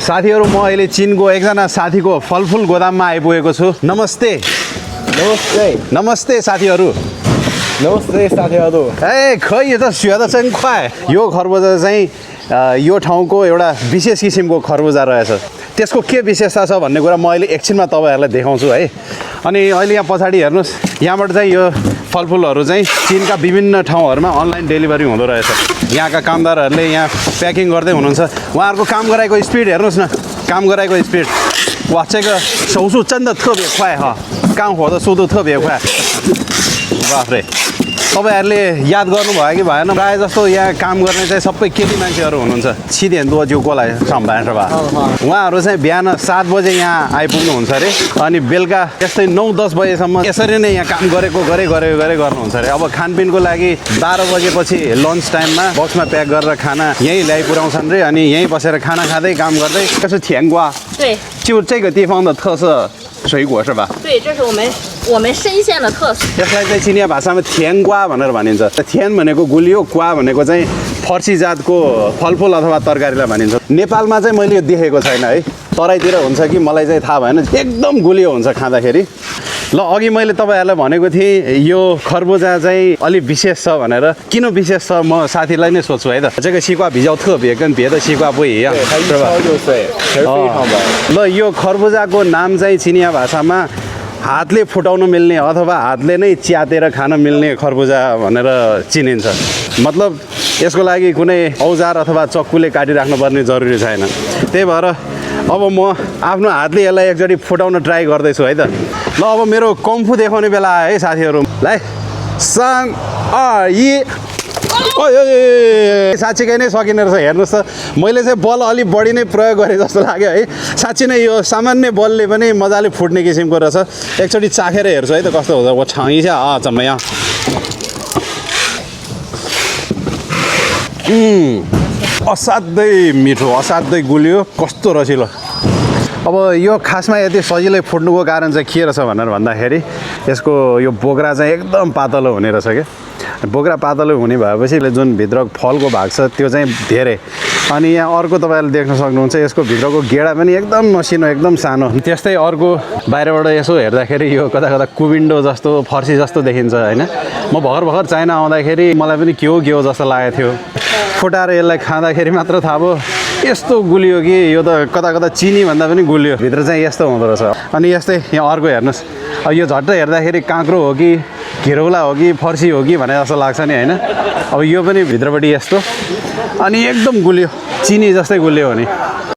साथीहरु म अहिले चीनको एकजना साथीको फलफुल गोदाममा आइपुगेको छु। नमस्ते। नमस्ते। नमस्ते साथीहरु। नमस्ते साथीहरु। ए खै यो त सुया त चाहिँ खुवाए। यो खरबुजा चाहिँ यो ठाउँको एउटा विशेष किसिमको खरबुजा रहेछ। त्यसको के विशेषता छ भन्ने कुरा म अहिले एकछिनमा तपाईहरुलाई देखाउँछु है। अनि अहिले यहाँ पछाडी हेर्नुस्, यहाँबाट चाहिँ यो फलफुलहरु चाहिँ चीनका विभिन्न ठाउँहरुमा अनलाइन डेलिभरी हुँदो रहेछ। यहाँका कामदारहरुले यहाँ प्याकिङ गर्दै हुनुहुन्छ। उहाँहरुको काम गराएको स्पिड हेर्नुस् न, काम गराएको स्पिड। 哇，这个手速真的特别快哈，干活的速度特别快。बाफ रे, तपाईहरुले याद गर्नुभयो कि भएन? प्राय जस्तो यहाँ काम गर्ने चाहिँ सबै केटी मान्छेहरु हुनुहुन्छ। 7点多就过来上班是吧？उहाँहरु चाहिँ बिहान 7 बजे यहाँ आइपुग्नुहुन्छ रे अनि बेलुका यस्तै 9-10 बजेसम्म यसरी नै यहाँ काम गरेको गर्नुहुन्छ रे। अब खानपिनको लागि 12 बजेपछि लन्च टाइममा बक्समा प्याक गरेर खाना यही ल्याइ पुर्याउँछन् रे अनि यही बसेर खाना खाँदै काम गर्दै।这是甜瓜，对，就这个地方的特色水果是吧？对，这是我们深县的特色。 यसलाई चाहिँ चिनिया भाषामा थ्याङ ग्वा भनेर भनिन्छ। थ्यान भनेको गुलियो, ग्वा भनेको चाहिँ फर्सी जातको फलफुल अथवा तरकारीलाई भनिन्छ। नेपालमा चाहिँ मैले यो देखेको छैन है, तराईतिर हुन्छ कि मलाई चाहिँ थाहा भएन। एकदम गुलियो हुन्छ खाँदाखेरि। ल अघि मैले तपाईहरुलाई भनेको थिएँ यो खरबुजा चाहिँ अलि विशेष छ भनेर। किन विशेष छ म साथीलाई नै सोध्छु है त। 这个西瓜比较特别，跟别的西瓜不一样，是吧？ल यो खरबुजाको नाम चाहिँ चिनिया भाषामा हातले फुटाउन मिल्ने अथवा हातले नै च्यातेर खान मिल्ने खरबुजा भनेर चिनिन्छ। मतलब यसको लागि कुनै औजार अथवा चक्कुले काटिराख्नु पर्ने जरुरी छैन। त्यही भएर अब म आफ्नो हातले यसलाई एकचोटि फुटाउन ट्राई गर्दैछु है त। ल अब मेरो कम्फु देखाउने बेला आयो है साथीहरु। ल 3 2 1 ओए साच्चै नै सकिने रहेछ। हेर्नुस् त मैले चाहिँ बल अलि बढी नै प्रयोग गरे जस्तो लाग्यो है। साच्चै नै यो सामान्य बलले पनि मजाले फुट्ने किसिमको रहेछ। एकचोटि चाखेर हेर्छु है त कस्तो हुन्छ। वो छाइ छ आ जम्मै असाध्यै मिठो, असाध्यै गुलियो, कस्तो रसिलो। अब यो खासमा यति सजिलै फुट्नुको कारण चाहिँ के रहेछ भनेर भन्दाखेरि यसको यो बोक्रा चाहिँ एकदम पातलो हुने रहेछ के। बोक्रा पातलो हुने भएपछि जुन भित्र फलको भाग छ त्यो चाहिँ धेरै। अनि यहाँ अर्को तपाईहरुले देख्न सक्नुहुन्छ यसको भित्रको गेडा पनि एकदम मसिनो, एकदम सानो। त्यस्तै अर्को बाहिरबाट यसो हेर्दाखेरि यो कता कता कुबिन्डो जस्तो, फर्सी जस्तो देखिन्छ हैन। म भर्खर चाइना आउँदाखेरि मलाई पनि के हो जस्तो लागेको थियो। फुटाएर यसलाई खाँदाखेरि मात्र थाहा भयो यस्तो गुलियो कि यो त कता कता चिनी भन्दा पनि गुलियो। भित्र चाहिँ यस्तो हुँदो रहेछ। अनि यस्तै यहाँ अर्को हेर्नुस्, अब यो झट्ट हेर्दाखेरि काँक्रो हो कि घिरौला हो कि फर्सी हो कि भने जस्तो लाग्छ नि हैन। अब यो पनि भित्रपट्टि यस्तो अनि एकदम गुलियो, चिनी जस्तै गुलियो हो नि।